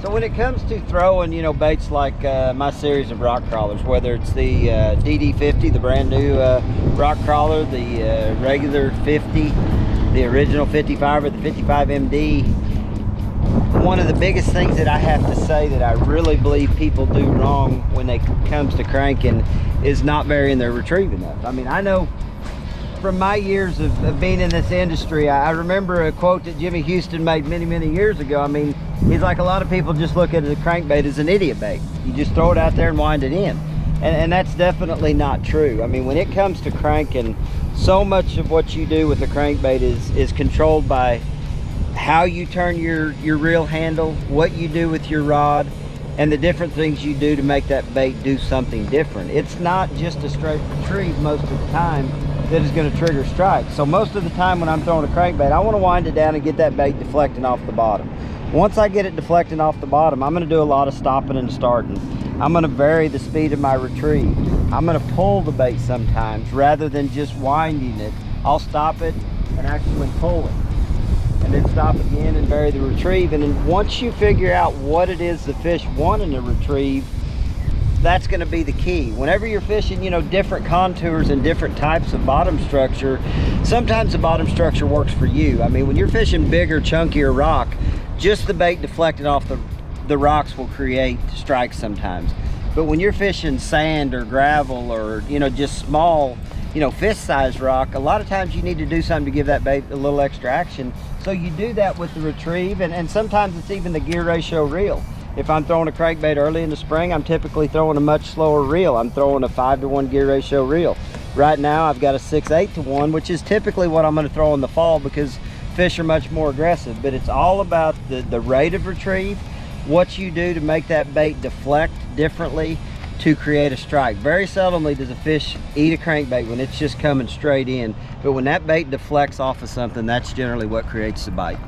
So when it comes to throwing, you know, baits like my series of rock crawlers, whether it's the DD50, the brand new rock crawler, the regular 50, the original 55, or the 55 MD, one of the biggest things that I have to say that I really believe people do wrong when it comes to cranking is not burying their retrieve enough. I mean, I know from my years of being in this industry, I remember a quote that Jimmy Houston made many years ago. I mean, he's like, a lot of people just look at a crankbait as an idiot bait. You just throw it out there and wind it in. And that's definitely not true. I mean, when it comes to cranking, so much of what you do with the crankbait is controlled by how you turn your reel handle, what you do with your rod, and the different things you do to make that bait do something different. It's not just a straight retrieve most of the time that is going to trigger strike. So most of the time when I'm throwing a crankbait, I want to wind it down and get that bait deflecting off the bottom. Once I get it deflecting off the bottom, I'm going to do a lot of stopping and starting. I'm going to vary the speed of my retrieve. I'm going to pull the bait sometimes rather than just winding it. I'll stop it and actually pull it, and then stop again and vary the retrieve. And then once you figure out what it is the fish wanting to retrieve, that's going to be the key. Whenever you're fishing, you know, different contours and different types of bottom structure, sometimes the bottom structure works for you. I mean, when you're fishing bigger, chunkier rock, just the bait deflecting off the rocks will create strikes sometimes. But when you're fishing sand or gravel or, you know, just small, you know, fist-sized rock, a lot of times you need to do something to give that bait a little extra action. So you do that with the retrieve, and sometimes it's even the gear ratio reel. If I'm throwing a crankbait early in the spring, I'm typically throwing a much slower reel. I'm throwing a 5-to-1 gear ratio reel. Right now, I've got a 6/8-to-1, which is typically what I'm going to throw in the fall because fish are much more aggressive. But it's all about the rate of retrieve, what you do to make that bait deflect differently to create a strike. Very seldomly does a fish eat a crankbait when it's just coming straight in, but when that bait deflects off of something, that's generally what creates the bite.